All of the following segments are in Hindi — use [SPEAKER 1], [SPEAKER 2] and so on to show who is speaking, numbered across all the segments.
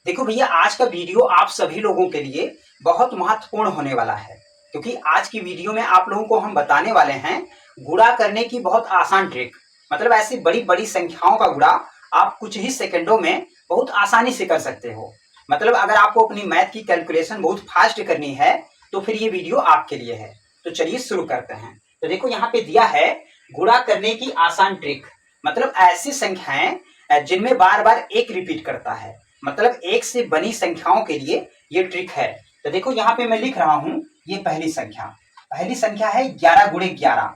[SPEAKER 1] देखो भैया, आज का वीडियो आप सभी लोगों के लिए बहुत महत्वपूर्ण होने वाला है, क्योंकि आज की वीडियो में आप लोगों को हम बताने वाले हैं गुणा करने की बहुत आसान ट्रिक। मतलब ऐसी बड़ी बड़ी संख्याओं का गुणा आप कुछ ही सेकंडों में बहुत आसानी से कर सकते हो। मतलब अगर आपको अपनी मैथ की कैलकुलेशन बहुत फास्ट करनी है तो फिर ये वीडियो आपके लिए है। तो चलिए शुरू करते हैं। तो देखो यहाँ पे दिया है गुणा करने की आसान ट्रिक। मतलब ऐसी संख्याएं जिनमें बार बार एक रिपीट करता है, मतलब एक से बनी संख्याओं के लिए ये ट्रिक है। तो देखो यहाँ पे मैं लिख रहा हूं, ये पहली संख्या है 11 गुणे 11।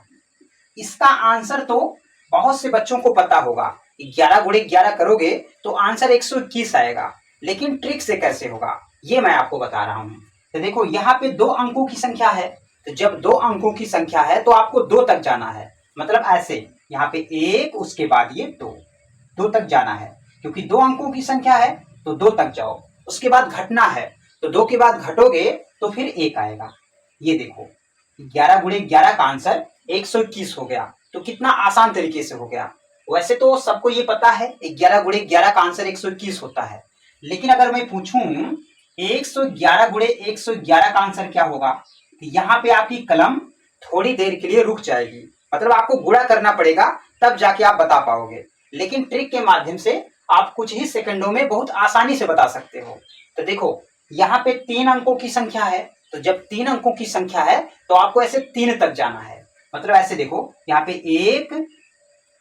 [SPEAKER 1] इसका आंसर तो बहुत से बच्चों को पता होगा, 11 गुणे 11 करोगे तो आंसर 121 आएगा। लेकिन ट्रिक से कैसे होगा ये मैं आपको बता रहा हूं। तो देखो यहाँ पे 2 अंकों की संख्या है, तो जब 2 अंकों की संख्या है तो आपको 2 तक जाना है। मतलब ऐसे यहाँ पे 1, उसके बाद ये 2 तक जाना है, क्योंकि 2 अंकों की संख्या है तो 2 तक जाओ। उसके बाद घटना है तो 2 के बाद घटोगे तो फिर 1 आएगा। ये देखो 11 गुणे 11 का आंसर 121 हो गया। तो कितना आसान तरीके से हो गया। वैसे तो सबको ये पता है 11 गुणे 11 का आंसर 121 होता है, लेकिन अगर मैं पूछूं 111 गुणे 111 का आंसर क्या होगा, तो यहाँ पे आपकी कलम थोड़ी देर के लिए रुक जाएगी। मतलब आपको गुणा करना पड़ेगा, तब जाके आप बता पाओगे। लेकिन ट्रिक के माध्यम से आप कुछ ही सेकंडों में बहुत आसानी से बता सकते हो। तो देखो यहाँ पे 3 अंकों की संख्या है, तो जब 3 अंकों की संख्या है तो आपको ऐसे 3 तक जाना है। मतलब ऐसे देखो यहाँ पे 1,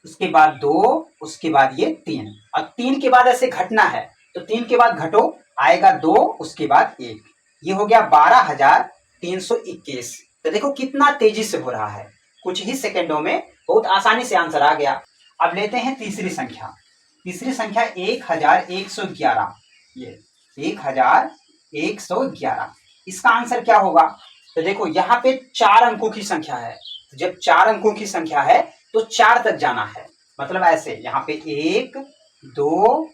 [SPEAKER 1] उसके बाद 2, उसके बाद ये 3, और 3 के बाद ऐसे घटना है तो 3 के बाद घटो, आएगा 2, उसके बाद 1। ये हो गया 12,321। तो देखो कितना तेजी से हो रहा है, कुछ ही सेकंडों में बहुत आसानी से आंसर आ गया। अब लेते हैं तीसरी संख्या 1111। ये 1111, इसका आंसर क्या होगा। तो देखो यहाँ पे 4 अंकों की संख्या है, जब 4 अंकों की संख्या है तो 4 तक जाना है। मतलब ऐसे यहाँ पे 1, 2,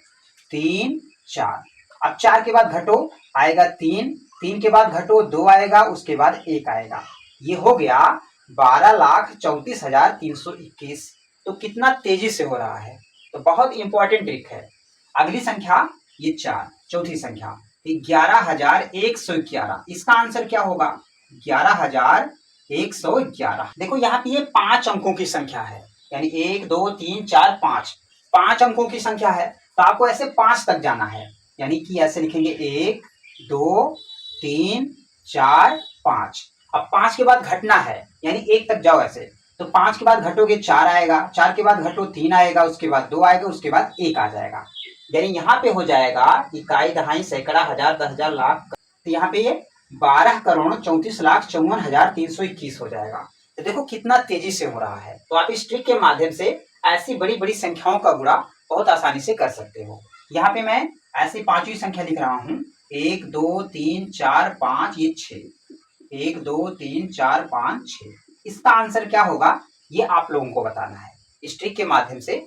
[SPEAKER 1] 3, 4। अब 4 के बाद घटो, आएगा 3, 3 के बाद घटो 2 आएगा, उसके बाद 1 आएगा। ये हो गया 12,34,321। तो कितना तेजी से हो रहा है। तो बहुत इंपॉर्टेंट ट्रिक है। अगली संख्या ये 4, चौथी संख्या 11,111। इसका आंसर क्या होगा 11,111। देखो यहाँ पे ये 5 अंकों की संख्या है, यानी 1, 2, 3, 4, 5 अंकों की संख्या है। तो आपको ऐसे 5 तक जाना है, यानी कि ऐसे लिखेंगे 1, 2, 3, 4, 5। अब 5 के बाद घटना है, यानी 1 तक जाओ ऐसे। तो 5 के बाद घटोगे 4 आएगा, 4 के बाद घटो 3 आएगा, उसके बाद 2 आएगा, उसके बाद 1 आ जाएगा। यानी यहाँ पे हो जाएगा इकाई, दहाई, सैकड़ा, हजार, 10,000, लाख। तो यहाँ पे ये 12,34,54,321 हो जाएगा। तो देखो कितना तेजी से हो रहा है। तो आप इस ट्रिक के माध्यम से ऐसी बड़ी बड़ी संख्याओं का गुणा बहुत आसानी से कर सकते हो। यहाँ पे मैं ऐसी 5वीं संख्या लिख रहा हूँ, 1, 2, 3, 4, 5, ये 6। 1, 2, 3, 4, 5, 6। इसका आंसर क्या होगा ये आप लोगों को बताना है। इस ट्रिक के माध्यम से